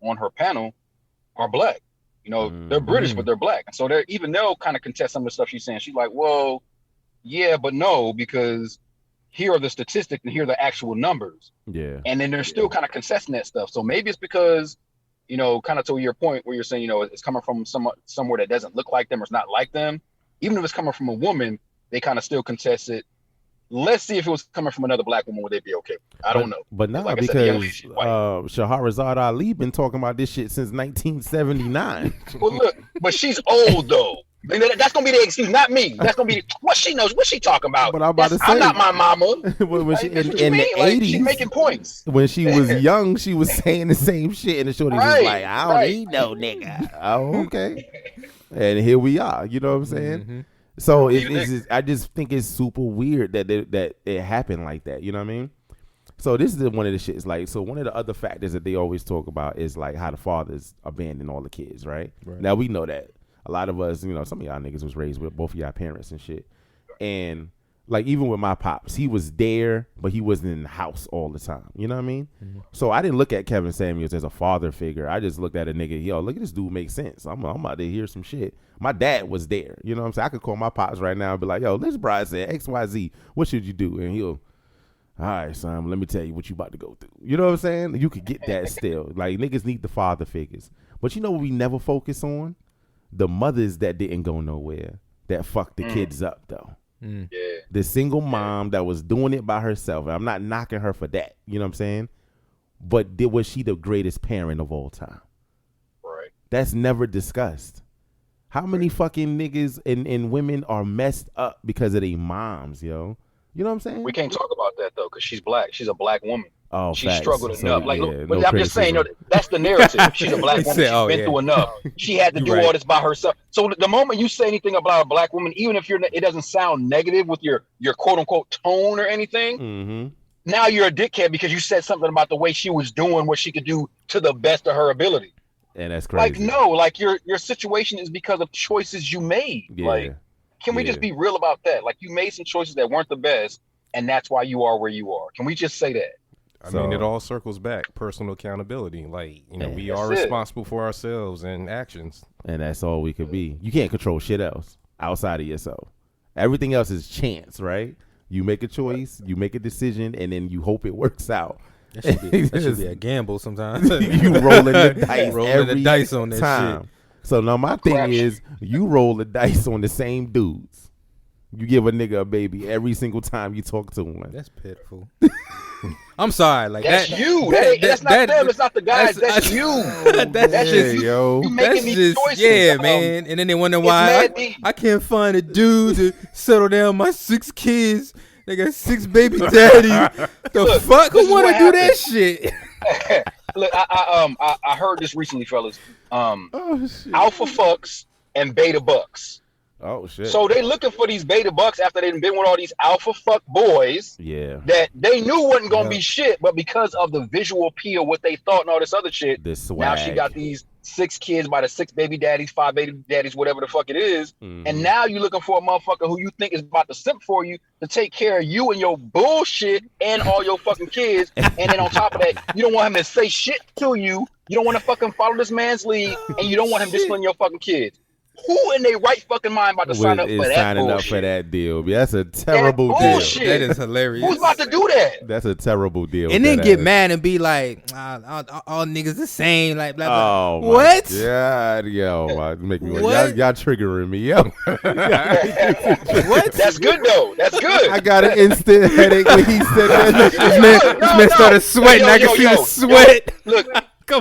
on her panel are black. You know, they're British, but they're black. And so they'll kind of contest some of the stuff she's saying. She's like, well, yeah, but no, because here are the statistics and here are the actual numbers. Yeah. And then they're still kind of contesting that stuff. So maybe it's because, you know, kind of to your point where you're saying, you know, it's coming from somewhere that doesn't look like them or it's not like them. Even if it's coming from a woman, they kind of still contest it. Let's see if it was coming from another black woman, would they be okay? I don't know. But now, like because Shahrazad Ali been talking about this shit since 1979. Well, look, but she's old though. That's gonna be the excuse, not me. That's gonna be what she knows. What she talking about? But I'm about to say, I'm not my mama. When she, in the 80s, she's making points. When she was young, she was saying the same shit, and the shorty was like, "I don't need no nigga." Oh, okay. And here we are. You know what I'm saying? Mm-hmm. So I just think it's super weird that it happened like that. You know what I mean? So this is one of the shits. Like, so one of the other factors that they always talk about is like how the fathers abandon all the kids. Right? Now we know that a lot of us, you know, some of y'all niggas was raised with both of y'all parents and shit. And like even with my pops, he was there, but he wasn't in the house all the time. You know what I mean? Mm-hmm. So I didn't look at Kevin Samuels as a father figure. I just looked at a nigga, yo, look at this dude make sense. I'm about to hear some shit. My dad was there. You know what I'm saying? I could call my pops right now and be like, yo, this bride said XYZ. What should you do? And he'll, all right, son, let me tell you what you about to go through. You know what I'm saying? You could get that still. Like, niggas need the father figures. But you know what we never focus on? The mothers that didn't go nowhere, that fucked the kids up, though. Yeah. The single mom that was doing it by herself. I'm not knocking her for that. You know what I'm saying? But was she the greatest parent of all time? Right. That's never discussed. How many fucking niggas and women are messed up because of their moms, yo? You know what I'm saying? We can't talk about that, though, because she's black. She's a black woman. Oh, she facts. struggled enough. Like, yeah, but I'm just saying, you know, that's the narrative. She's a black woman. She's been through enough. She had to do all this by herself. So the moment you say anything about a black woman, even if it doesn't sound negative with your quote unquote tone or anything, now you're a dickhead because you said something about the way she was doing what she could do to the best of her ability. And that's crazy. Like, no, like your situation is because of choices you made. Yeah. Like, can we just be real about that? Like, you made some choices that weren't the best, and that's why you are where you are. Can we just say that? I mean, it all circles back. Personal accountability. Like, you know, we are responsible for ourselves and actions. And that's all we could be. You can't control shit else outside of yourself. Everything else is chance, right? You make a choice, you make a decision, and then you hope it works out. That should be a gamble sometimes. You rolling the dice rolling the dice on that time. shit. So now my thing is, you roll the dice on the same dudes. You give a nigga a baby every single time you talk to one. That's pitiful. I'm sorry, like that's that, you. That's not them. It's not the guys. That's you. That's just you. Yo. You making these choices. Yeah, man. And then they wonder why I can't find a dude to settle down my 6 kids. They got 6 baby daddies. The fuck? Who want to do that shit? Look, I heard this recently, fellas. Alpha fucks and beta bucks. Oh shit! So they looking for these beta bucks after they've been with all these alpha fuck boys. Yeah. That they knew wasn't gonna be shit, but because of the visual appeal, what they thought and all this other shit. This swag. Now she got these 6 kids by the 6 baby daddies, 5 baby daddies, whatever the fuck it is. And now you looking for a motherfucker who you think is about to simp for you to take care of you and your bullshit and all your fucking kids. And then on top of that, you don't want him to say shit to you. You don't want to fucking follow this man's lead, and you don't want him disciplining your fucking kids. Who in their right fucking mind about to sign up for that signing bullshit? up for that deal? That's a terrible deal. That is hilarious. Who's about to do that? That's a terrible deal. And then get mad and be like, all niggas the same. Like, blah, blah. Oh, what? Yeah, yo, make me what? Y'all triggering me, yo. What? That's good though. That's good. I got an instant headache when he said that. This man started sweating. I can see the sweat. Look.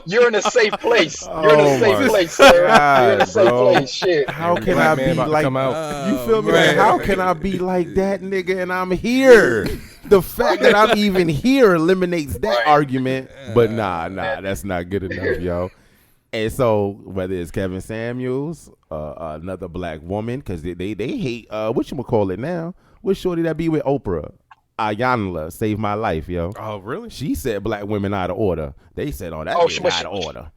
You're in a safe place. You're in a safe place, sir. You're in a safe place. Shit. How can I be like? You feel me? Like, how can I be like that, nigga? And I'm here. The fact that I'm even here eliminates that argument. But nah, that's not good enough, yo. And so whether it's Kevin Samuels, another black woman, because they hate whatchamacallit now. What shorty that be with Oprah? Ayanla saved my life, yo. Oh, really? She said black women out of order. They said, that out of order.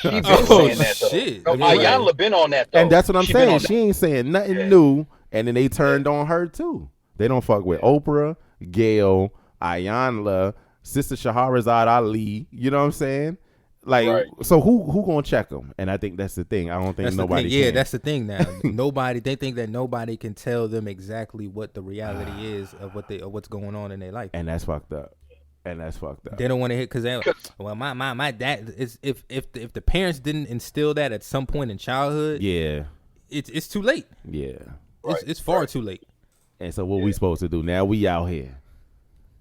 She been saying that, though. Shit. Ayanla been on that, though. And that's what I'm saying. She ain't saying nothing new. And then they turned on her, too. They don't fuck with Oprah, Gail, Ayanla, Sister Shahrazad Ali. You know what I'm saying? Like, so who gonna check them? And I think that's the thing. I don't think nobody. Yeah, that's the thing. Now, nobody. They think that nobody can tell them exactly what the reality is of what's going on in their life, and that's fucked up. They don't want to hit because my dad is if the parents didn't instill that at some point in childhood, yeah, it's too late. Yeah, it's far too late. And so what we supposed to do now? We out here.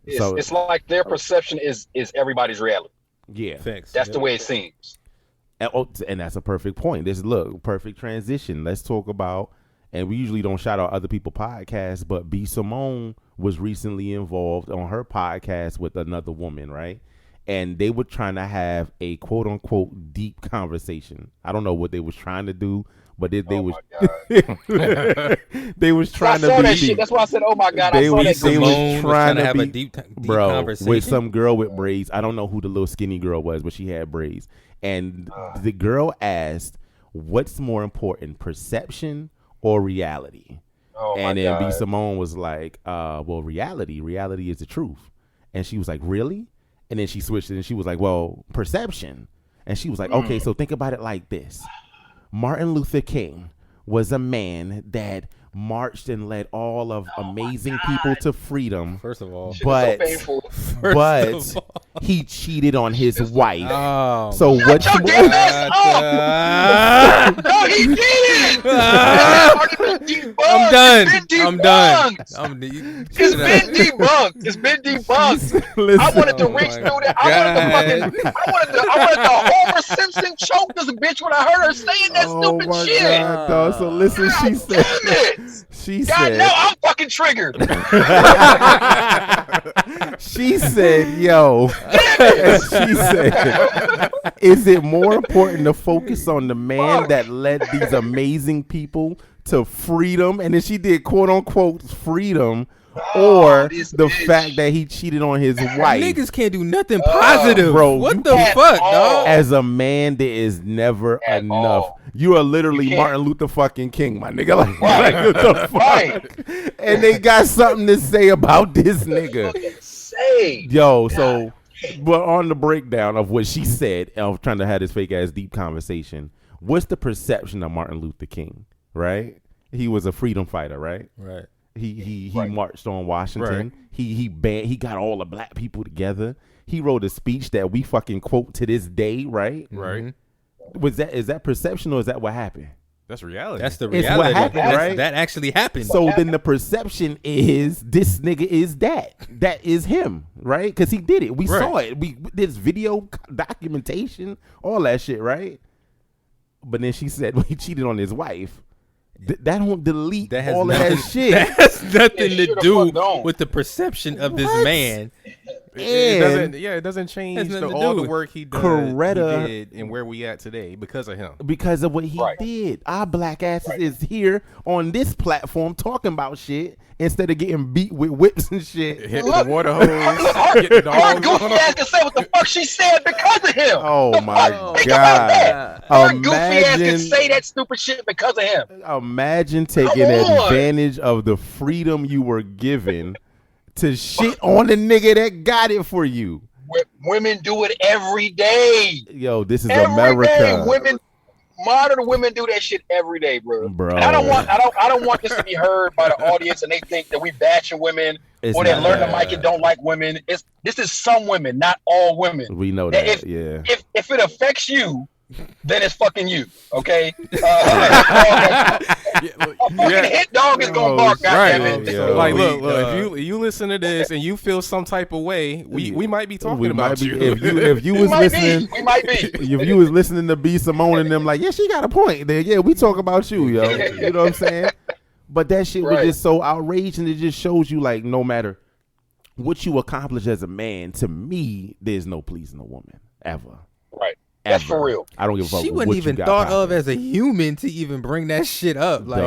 It's like their perception is everybody's reality. Yeah, that's the way it seems. And that's a perfect point. Perfect transition. Let's talk about, and we usually don't shout out other people's podcasts, but B. Simone was recently involved on her podcast with another woman, right? And they were trying to have a quote unquote deep conversation. I don't know what they was trying to do, but they was they was trying to be that shit. That's why I said, "Oh my god!" They was trying to have a deep conversation with some girl with braids. I don't know who the little skinny girl was, but she had braids. And the girl asked, "What's more important, perception or reality?" And then B. Simone was like, "Well, reality. Reality is the truth." And she was like, "Really?" And then she switched it, and she was like, "Well, perception." And she was like, "Okay, so think about it like this." Martin Luther King was a man that marched and led all of amazing people to freedom. First of all, but he cheated on his wife. Oh, so what? No, he didn't. I'm done. It's been debunked. I wanted to reach through that. I wanted the Homer Simpson choke this bitch when I heard her saying that stupid shit. God, dog. So listen, she said. She said, "No, I'm fucking triggered." She said, "Yo," she said, "Is it more important to focus on the man that led these amazing people to freedom?" And then she did quote unquote freedom, or the fact that he cheated on his wife. Niggas can't do nothing positive, bro. What the fuck, dog? As a man, there is never enough. You are literally Martin Luther fucking King, my nigga. Like what the fuck? And they got something to say about this nigga. Yo, so, but on the breakdown of what she said, of trying to have this fake ass deep conversation, what's the perception of Martin Luther King? Right? He was a freedom fighter, right? Right. He marched on Washington. Right. He got all the black people together. He wrote a speech that we fucking quote to this day, right? Right. Mm-hmm. Is that perception or is that what happened? That's reality. That's the reality. It's what happened, right? That actually happened. So then the perception is this nigga is that. That is him, right? Because he did it. We saw it. There's video documentation, all that shit, right? But then she said he cheated on his wife. That don't delete all of that shit. That has nothing to do with the perception of this man. It doesn't change all the work he did and where we at today because of him. Because of what he did. Our black asses is here on this platform talking about shit instead of getting beat with whips and shit. Hit the water hose. Get the her goofy ass can say what the fuck she said because of him. Oh my God. Her goofy ass can say that stupid shit because of him. Imagine taking advantage of the freedom you were given to shit on the nigga that got it for you. Women do it every day. Yo, this is America. Modern women do that shit every day, bro. And I don't want this to be heard by the audience and they think that we bashing women or they learn to like and don't like women. This is some women, not all women. We know that. If it affects you, then it's fucking you, okay? Hit dog is gonna bark, goddammit. Like, look, if you listen to this and you feel some type of way, we might be talking about you. If you was listening, we might be. If you was listening to B. Simone and them, like, yeah, she got a point there. Yeah, we talk about you, yo. You know what I'm saying? But that shit was just so outraged, and it just shows you, like, no matter what you accomplish as a man, to me, there's no pleasing a woman ever. Right. That's for real. I don't give a fuck. She wasn't even thought of as a human to even bring that shit up. Like,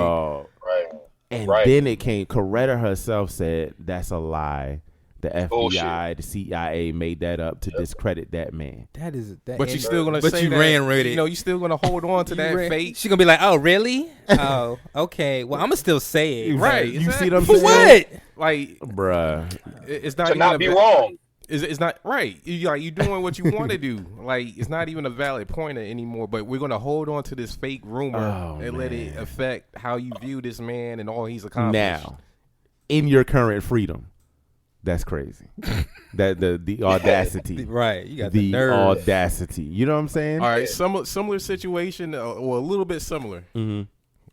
and then it came. Coretta herself said that's a lie. The FBI, the CIA made that up to discredit that man. That is that. But you still gonna say that? You know, you still gonna hold on to that fate. She gonna be like, oh, really? Oh, okay. Well, I'm gonna still say it. Right. You see what I'm saying? For what? Like, bruh, it's not to not be wrong. It's not right. You doing what you want to do. Like, it's not even a valid point anymore. But we're gonna hold on to this fake rumor and let it affect how you view this man and all he's accomplished. Now, in your current freedom, that's crazy. That the audacity, right? You got the nerve. audacity. You know what I'm saying? All right, similar situation, or a little bit similar. Mm-hmm.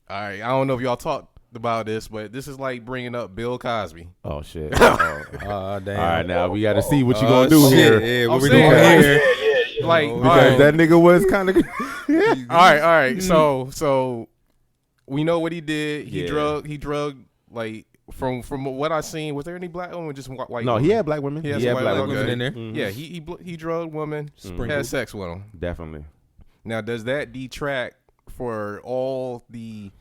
All right, I don't know if y'all talked about this, but this is like bringing up Bill Cosby. Oh shit! Damn! All right, now we got to see what you gonna do shit. here. Yeah, what we doing here? Like, because that nigga was kind of. All right. So we know what he did. He drugged like from what I seen. Was there any black women? Just white? No, women? he had black women. He had black women in there. Mm-hmm. Yeah, he drugged women. Had sex with them. Definitely. Now, does that detract for all the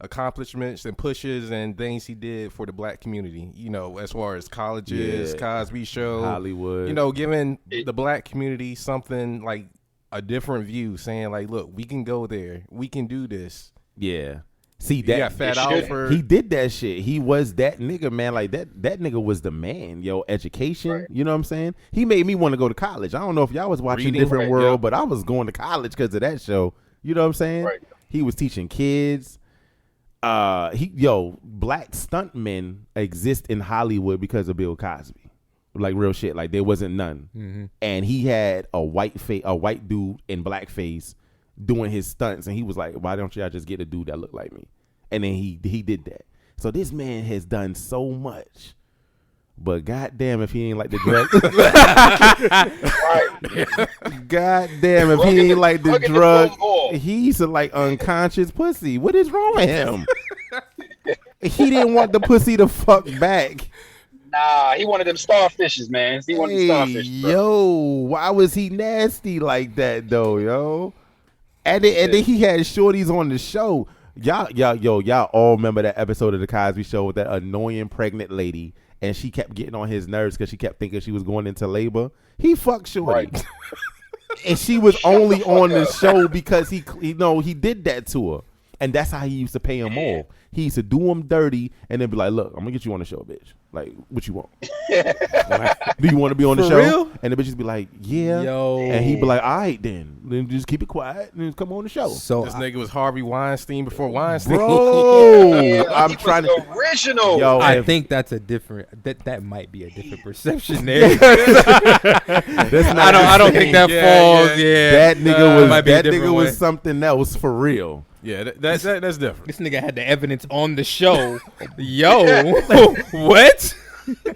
accomplishments and pushes and things he did for the black community, as far as colleges, Cosby Show, Hollywood, giving the black community something like a different view, saying like, look, we can go there, we can do this. Yeah. See that got Fat Alfred. He did that shit. He was that nigga, man. Like that nigga was the man. Education. Right. You know what I'm saying? He made me want to go to college. I don't know if y'all was watching Different World, but I was going to college because of that show. You know what I'm saying? Right. He was teaching kids. Black stuntmen exist in Hollywood because of Bill Cosby. Like real shit. Like there wasn't none. Mm-hmm. And he had a white dude in blackface doing his stunts, and he was like, why don't y'all just get a dude that looked like me? And then he did that. So this man has done so much, but goddamn if he ain't like the drug. Goddamn if he ain't like the drug. He's a like unconscious pussy. What is wrong with him? He didn't want the pussy to fuck back. Nah, he wanted them starfishes, man. He wanted starfish. Yo, why was he nasty like that though, yo? And then he had shorties on the show. Y'all all remember that episode of the Cosby Show with that annoying pregnant lady, and she kept getting on his nerves because she kept thinking she was going into labor. He fucked shorty, right. And she was only on the show because he did that to her, and that's how he used to pay him off. He used to do him dirty and then be like, "Look, I'm gonna get you on the show, bitch. Like, what you want? Do you want to be on the show?" Real? And the bitches be like, "Yeah." Yo. And he'd be like, "All right, then just keep it quiet and come on the show." So this nigga was Harvey Weinstein before Weinstein. Bro, yeah, I'm trying to original. Yo, I think that's a different. That might be a different perception there. I don't think that falls. Yeah, that nigga was something else for real. Yeah, that's different. This nigga had the evidence on the show. Yo, what?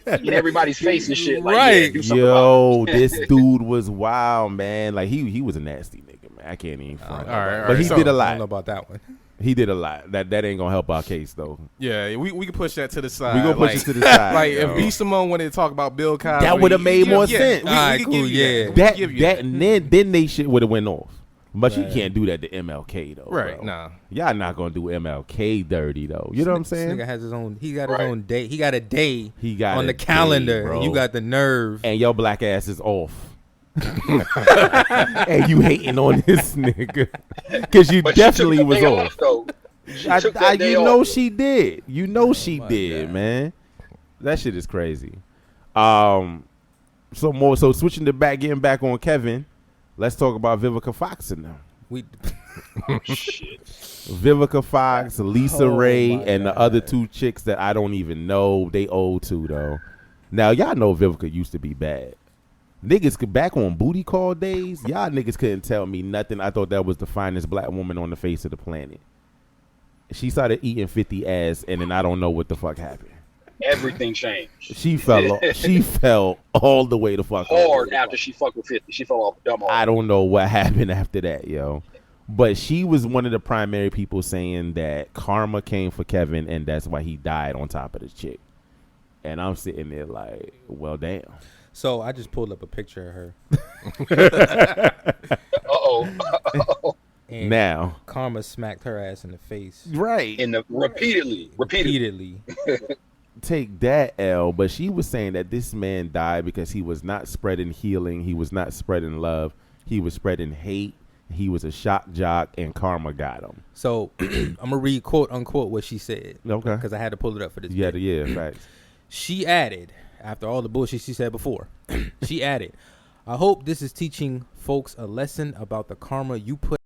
In everybody's face and shit. Like, right. Yeah, yo, this dude was wild, man. Like he was a nasty nigga, man. I can't even front. All right, but he did a lot. I don't know about that one. He did a lot. That ain't gonna help our case though. Yeah, we can push that to the side. We gonna push it to the side. Like if B. Simone wanted to talk about Bill Cosby, that would have made more sense. All right, cool. Yeah, that and then they shit would have went off. But you can't do that to MLK though. Right, bro. nah. Y'all not gonna do MLK dirty though. You know what I'm saying? This nigga has his own. He got his own day. He got a day. He got on the calendar. Day, you got the nerve. And your black ass is off. And you hating on this nigga because you definitely was off. You know she did. You know she did, man. That shit is crazy. So switching to getting back on Kevin. Let's talk about Vivica Fox now. Vivica Fox, Lisa Ray, and the other two chicks that I don't even know. They old too though. Now y'all know Vivica used to be bad. Niggas could back on booty call days. Y'all niggas couldn't tell me nothing. I thought that was the finest black woman on the face of the planet. She started eating 50 ass, and then I don't know what the fuck happened. Everything changed. She fell all the way to fuck hard after she fucked with 50. She fell off dumb hard. I don't know what happened after that, yo. But she was one of the primary people saying that karma came for Kevin, and that's why he died on top of the chick. And I'm sitting there like, well, damn. So I just pulled up a picture of her. Uh-oh. And now karma smacked her ass in the face. Right. Repeatedly. Take that L, but she was saying that this man died because he was not spreading healing, he was not spreading love, he was spreading hate, he was a shock jock, and karma got him. So I'm gonna read quote unquote what she said. Okay. Because I had to pull it up for this. Yeah, facts. She added, after all the bullshit she said before, she added, I hope this is teaching folks a lesson about the karma you put